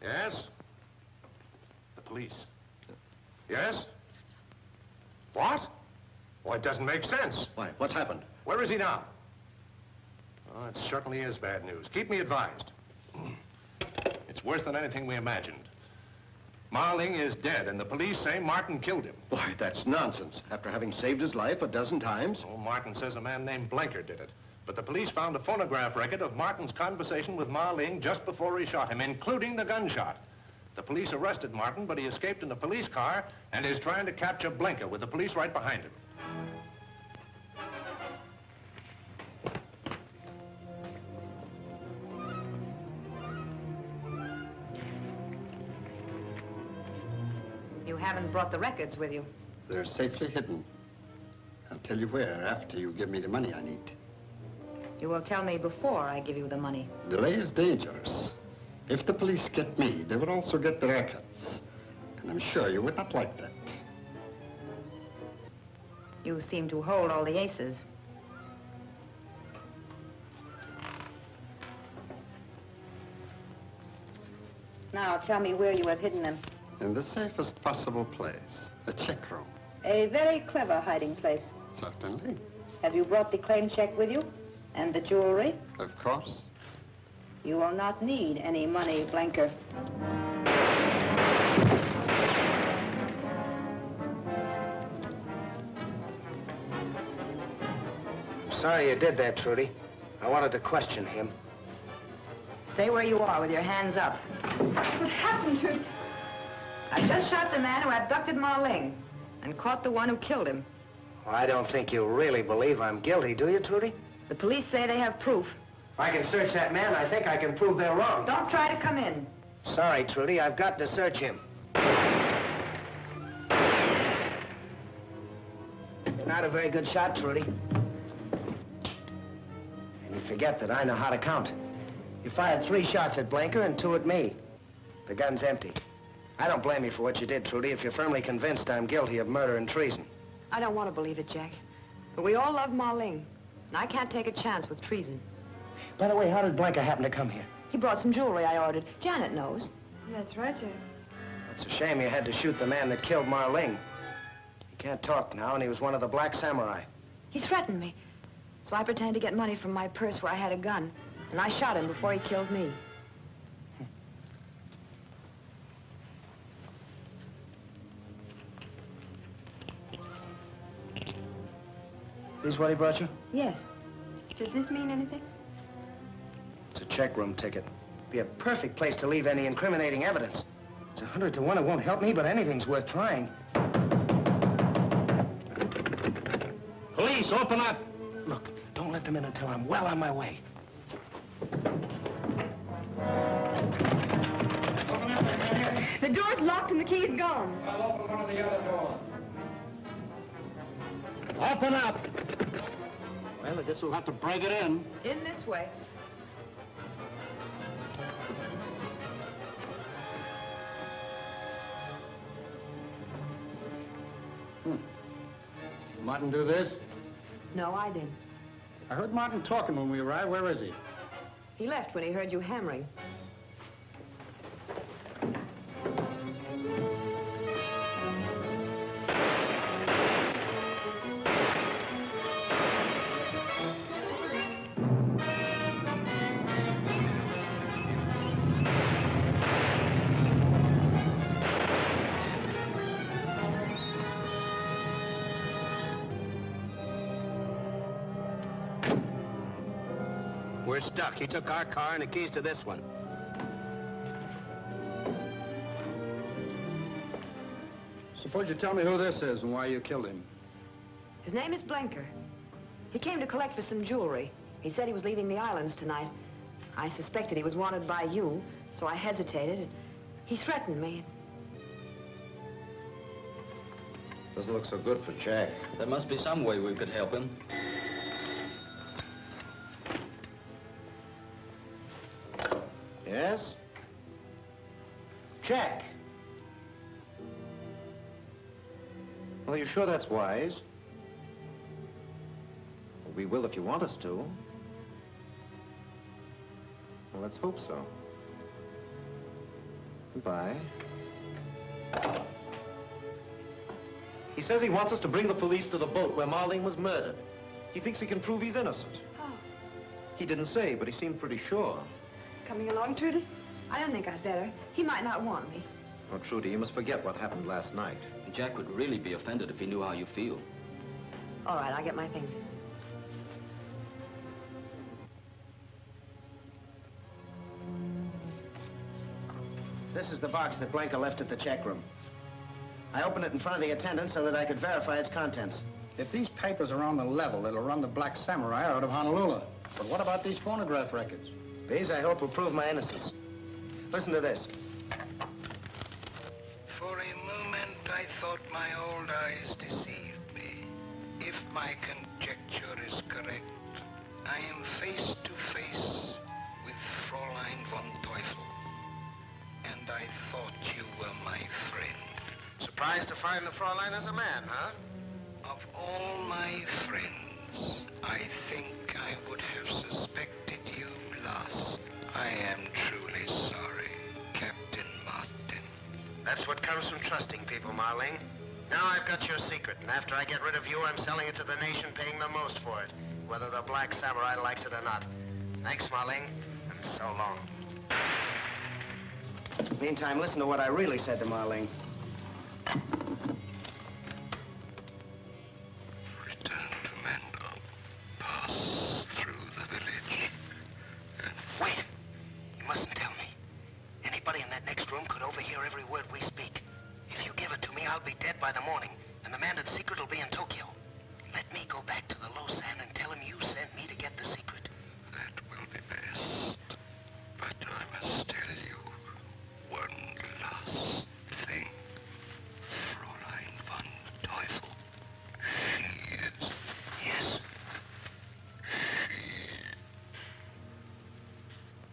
Yes? The police. Yes? What? Well, it doesn't make sense. Why, what's happened? Where is he now? Oh, it certainly is bad news. Keep me advised. It's worse than anything we imagined. Marling is dead, and the police say Martin killed him. Why, that's nonsense. After having saved his life a dozen times. Oh, Martin says a man named Blenker did it. But the police found a phonograph record of Martin's conversation with Marling just before he shot him, including the gunshot. The police arrested Martin, but he escaped in a police car and is trying to capture Blenker with the police right behind him. You haven't brought the records with you. They're safely hidden. I'll tell you where after you give me the money I need. You will tell me before I give you the money. Delay is dangerous. If the police get me, they will also get the records. And I'm sure you would not like that. You seem to hold all the aces. Now, tell me where you have hidden them. In the safest possible place, the check room. A very clever hiding place. Certainly. Have you brought the claim check with you? And the jewelry? Of course. You will not need any money, Blenker. I'm sorry you did that, Trudy. I wanted to question him. Stay where you are with your hands up. What happened to... I just shot the man who abducted Marling and caught the one who killed him. Well, I don't think you really believe I'm guilty, do you, Trudy? The police say they have proof. If I can search that man, I think I can prove they're wrong. Don't try to come in. Sorry, Trudy, I've got to search him. You're not a very good shot, Trudy. And you forget that I know how to count. You fired 3 shots at Blenker and 2 at me. The gun's empty. I don't blame you for what you did, Trudy, if you're firmly convinced I'm guilty of murder and treason. I don't want to believe it, Jack. But we all love Marling, and I can't take a chance with treason. By the way, how did Blenker happen to come here? He brought some jewelry I ordered. Janet knows. That's right, Jack. It's a shame you had to shoot the man that killed Marling. He can't talk now, and he was one of the Black Samurai. He threatened me. So I pretended to get money from my purse where I had a gun. And I shot him before he killed me. This what he brought you? Yes. Does this mean anything? It's a check room ticket. Be a perfect place to leave any incriminating evidence. It's 100 to 1 it won't help me, but anything's worth trying. Police, open up! Look, don't let them in until I'm well on my way. The door's locked and the key's gone. I'll open one of the other doors. Open up! Well, I guess we'll have to break it in. In this way. Martin do this? No, I didn't. I heard Martin talking when we arrived. Where is he? He left when he heard you hammering. We're stuck. He took our car and the keys to this one. Suppose you tell me who this is and why you killed him. His name is Blenker. He came to collect for some jewelry. He said he was leaving the islands tonight. I suspected he was wanted by you, so I hesitated. He threatened me. Doesn't look so good for Jack. There must be some way we could help him. Yes? Jack. Well, you sure that's wise? Well, we will if you want us to. Well, let's hope so. Goodbye. He says he wants us to bring the police to the boat where Marlene was murdered. He thinks he can prove he's innocent. Oh. He didn't say, but he seemed pretty sure. Coming along, Trudy? I don't think I'd better. He might not want me. Oh, Trudy, you must forget what happened last night. Jack would really be offended if he knew how you feel. All right, I'll get my things. This is the box that Blanca left at the check room. I opened it in front of the attendant so that I could verify its contents. If these papers are on the level, it'll run the Black Samurai out of Honolulu. But what about these phonograph records? These, I hope, will prove my innocence. Listen to this. For a moment, I thought my old eyes deceived me. If my conjecture is correct, I am face to face with Fräulein von Teufel. And I thought you were my friend. Surprised to find the Fräulein as a man, huh? Of all my friends, I think I would have suspected you last. I am truly sorry, Captain Martin. That's what comes from trusting people, Marlene. Now I've got your secret, and after I get rid of you, I'm selling it to the nation paying the most for it, whether the Black Samurai likes it or not. Thanks, Marlene, and so long. Meantime, listen to what I really said to Marlene. Return to Mendel. Pass through the village. Wait! You mustn't tell me. Anybody in that next room could overhear every word we speak. If you give it to me, I'll be dead by the morning, and the mandated secret will be in Tokyo. Let me go back to the Losan and tell him you sent me to get the secret. That will be best. But I must tell you one last thing. Fräulein von Teufel. She is... Yes?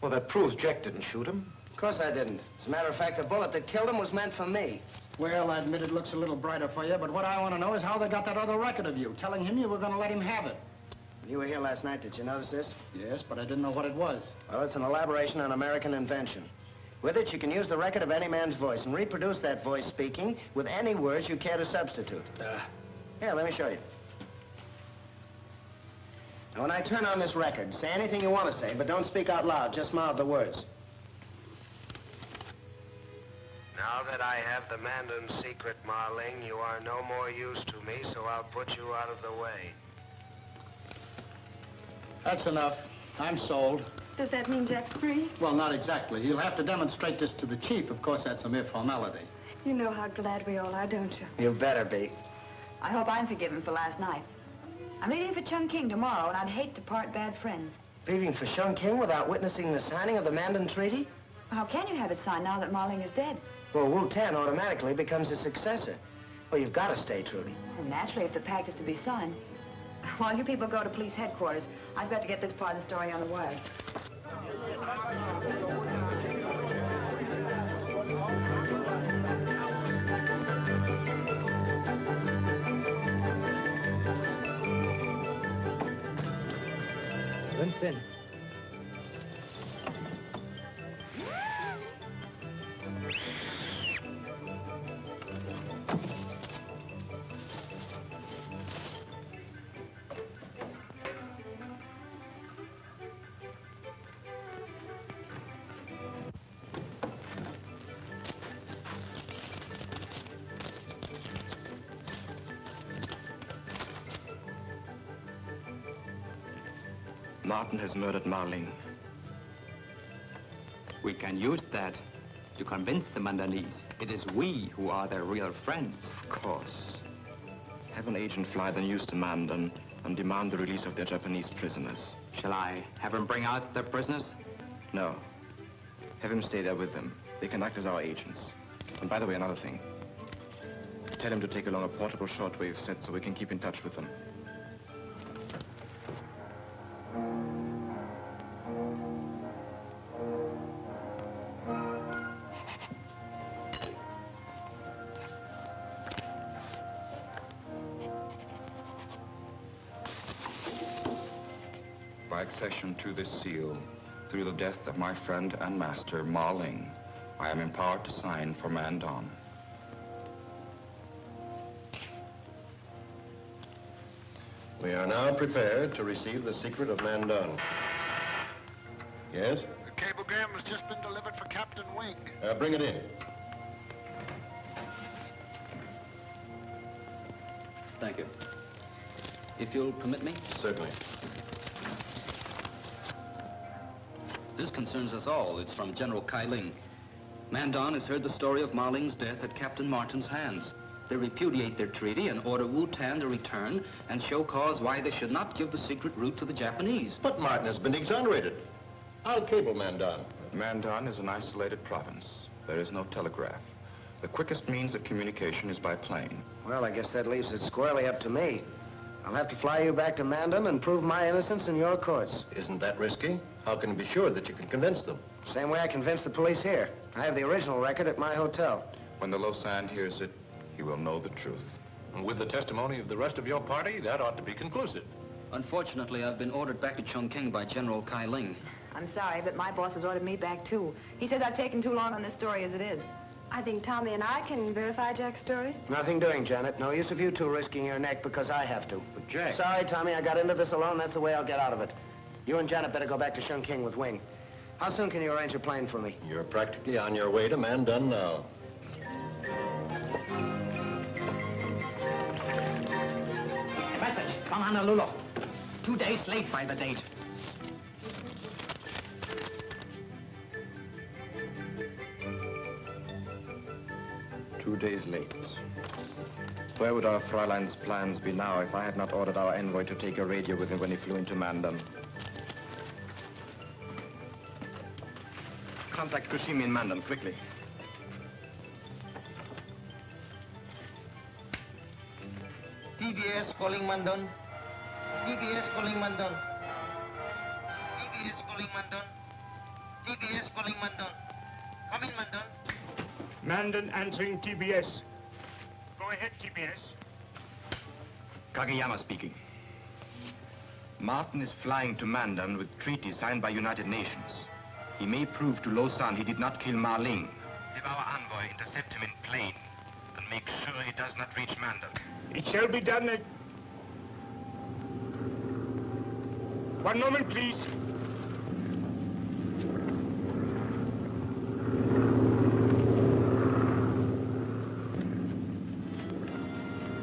Well, that proves Jack didn't shoot him. Of course I didn't. As a matter of fact, the bullet that killed him was meant for me. Well, I admit it looks a little brighter for you, but what I want to know is how they got that other record of you, telling him you were going to let him have it. You were here last night, did you notice this? Yes, but I didn't know what it was. Well, it's an elaboration on American invention. With it, you can use the record of any man's voice and reproduce that voice speaking with any words you care to substitute. Here, let me show you. Now, when I turn on this record, say anything you want to say, but don't speak out loud. Just mouth the words. Now that I have the Mandan secret, Marling, you are no more use to me, so I'll put you out of the way. That's enough. I'm sold. Does that mean Jack's free? Well, not exactly. You'll have to demonstrate this to the chief. Of course, that's a mere formality. You know how glad we all are, don't you? You better be. I hope I'm forgiven for last night. I'm leaving for Chungking tomorrow, and I'd hate to part bad friends. Leaving for Chungking without witnessing the signing of the Mandan Treaty? How can you have it signed now that Marling is dead? Well, Wu Tan automatically becomes his successor. Well, you've got to stay, Trudy. Well, naturally, if the pact is to be signed. While you people go to police headquarters, I've got to get this part of the story on the wire. Vincent. Martin has murdered Marling. We can use that to convince the Mandanese it is we who are their real friends. Of course. Have an agent fly the news to Mandan and demand the release of their Japanese prisoners. Shall I have him bring out their prisoners? No. Have him stay there with them. They can act as our agents. And by the way, another thing. Tell him to take along a portable shortwave set so we can keep in touch with them. By accession to this seal, through the death of my friend and master, Marling, I am empowered to sign for Mandon. We are now prepared to receive the secret of Mandon. Yes? The cablegram has just been delivered for Captain Wing. Bring it in. Thank you. If you'll permit me? Certainly. This concerns us all. It's from General Kai Ling. Mandon has heard the story of Ma Ling's death at Captain Martin's hands. They repudiate their treaty and order Wu-Tan to return and show cause why they should not give the secret route to the Japanese. But Martin has been exonerated. I'll cable Mandon. Mandon is an isolated province. There is no telegraph. The quickest means of communication is by plane. Well, I guess that leaves it squarely up to me. I'll have to fly you back to Mandon and prove my innocence in your courts. Isn't that risky? How can you be sure that you can convince them? Same way I convinced the police here. I have the original record at my hotel. When the Lausanne hears it, he will know the truth. And with the testimony of the rest of your party, that ought to be conclusive. Unfortunately, I've been ordered back to Chongqing by General Kai Ling. I'm sorry, but my boss has ordered me back, too. He says I've taken too long on this story as it is. I think Tommy and I can verify Jack's story. Nothing doing, Janet. No use of you two risking your neck because I have to. But Jack... Sorry, Tommy, I got into this alone. That's the way I'll get out of it. You and Janet better go back to Chongqing with Wing. How soon can you arrange a plane for me? You're practically on your way to Mandon now. Message from Honolulu. 2 days late by the date. "2 days late. Where would our Fräulein's plans be now if I had not ordered our envoy to take a radio with him when he flew into Mandon? Contact Kushimi in Mandon, quickly. TBS calling Mandon. TBS calling Mandon. TBS calling Mandon. TBS calling Mandon. Come in, Mandon. Mandon answering TBS. Go ahead, TBS. Kageyama speaking. Martin is flying to Mandon with treaty signed by United Nations. He may prove to Lausanne he did not kill Ma Ling. Have our envoy intercept him in plane and make sure he does not reach Mandon. It shall be done at... One moment, please.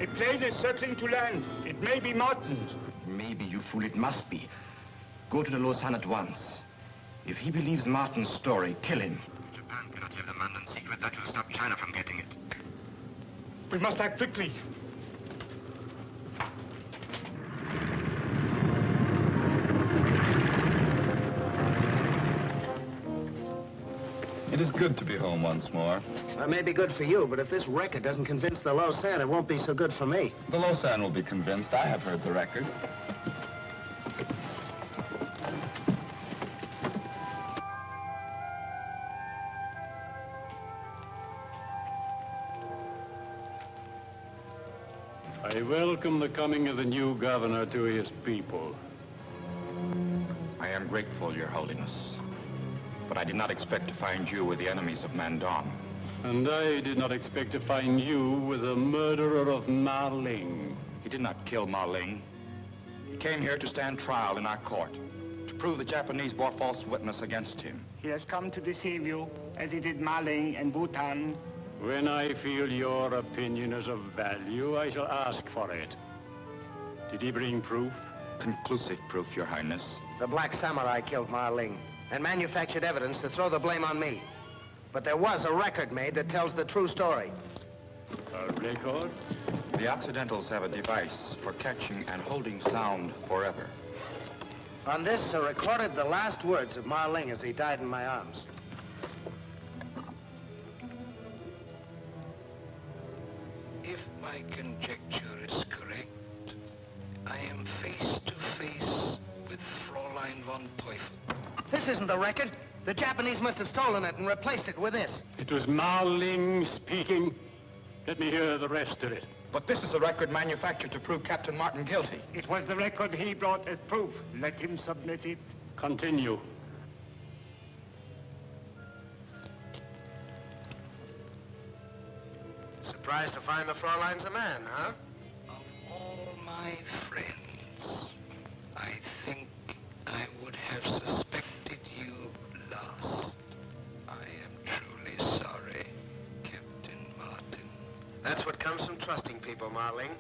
A plane is circling to land. It may be Martin's. Maybe, you fool, it must be. Go to the Lausanne at once. If he believes Martin's story, kill him. Japan cannot have the Mandon secret. That will stop China from getting it. We must act quickly. It is good to be home once more. It may be good for you, but if this record doesn't convince the Lausanne, it won't be so good for me. The Lausanne will be convinced. I have heard the record. I welcome the coming of the new governor to his people. I am grateful, Your Holiness. But I did not expect to find you with the enemies of Mandon. And I did not expect to find you with the murderer of Ma Ling. He did not kill Ma Ling. He came here to stand trial in our court, to prove the Japanese bore false witness against him. He has come to deceive you, as he did Ma Ling and Bhutan. When I feel your opinion is of value, I shall ask for it. Did he bring proof? Conclusive proof, Your Highness. The Black Samurai killed Ma Ling and manufactured evidence to throw the blame on me. But there was a record made that tells the true story. A record? The Occidentals have a device for catching and holding sound forever. On this are recorded the last words of Ma Ling as he died in my arms. If my conjecture is correct, I am face to face with Fräulein von Teufel. This isn't the record. The Japanese must have stolen it and replaced it with this. It was Ma Ling speaking. Let me hear the rest of it. But this is a record manufactured to prove Captain Martin guilty. It was the record he brought as proof. Let him submit it. Continue. surprised to find the Fräulein's a man, huh? Of all my friends, I think I would have suspected you last. I am truly sorry, Captain Martin. That's what comes from trusting people, Marling.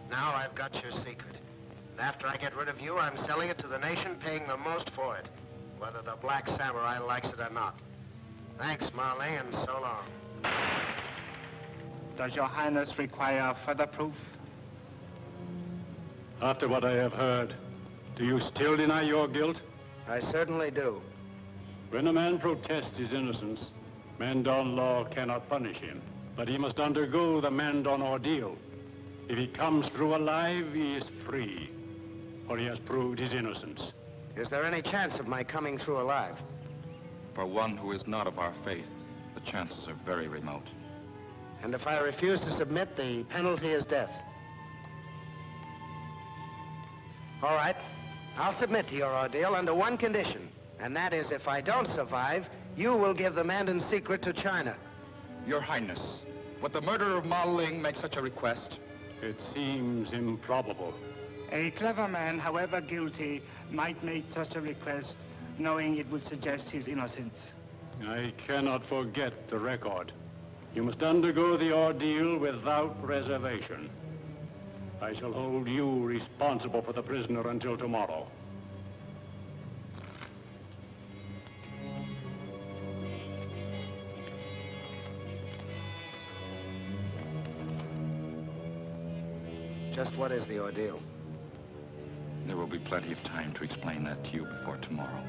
Now I've got your secret. And after I get rid of you, I'm selling it to the nation, paying the most for it, whether the Black Samurai likes it or not. Thanks, Marling, and so long. Does Your Highness require further proof? After what I have heard, do you still deny your guilt? I certainly do. When a man protests his innocence, Mandan law cannot punish him, but he must undergo the Mandan ordeal. If he comes through alive, he is free, for he has proved his innocence. Is there any chance of my coming through alive? For one who is not of our faith, the chances are very remote. And if I refuse to submit, the penalty is death. All right. I'll submit to your ordeal under one condition, and that is if I don't survive, you will give the Mandan secret to China. Your Highness, would the murderer of Ma Ling make such a request? It seems improbable. A clever man, however guilty, might make such a request, knowing it would suggest his innocence. I cannot forget the record. You must undergo the ordeal without reservation. I shall hold you responsible for the prisoner until tomorrow. Just what is the ordeal? There will be plenty of time to explain that to you before tomorrow.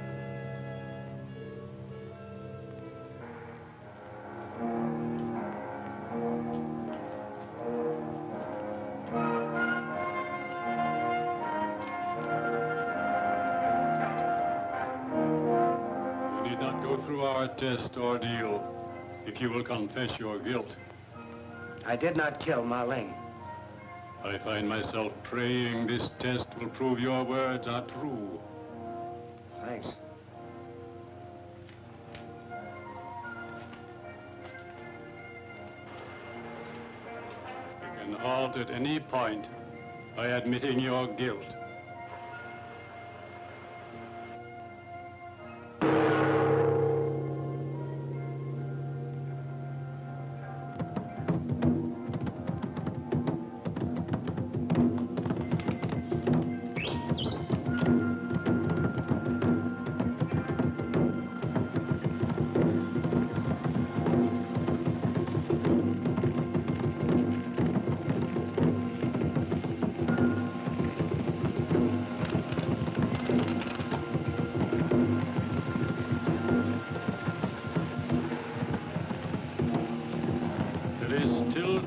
You need not go through our test ordeal if you will confess your guilt. I did not kill Ma Ling. I find myself praying this test will prove your words are true. Thanks. You can halt at any point by admitting your guilt.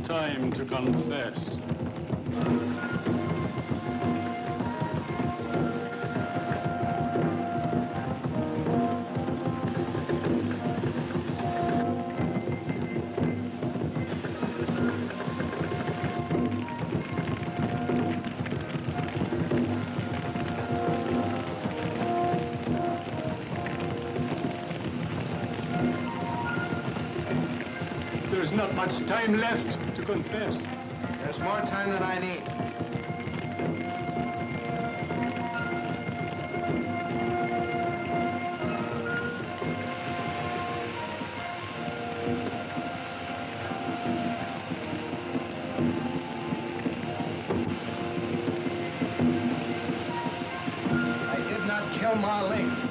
Time to confess. There's not much time left to confess. There's more time than I need. I did not kill Ma Ling.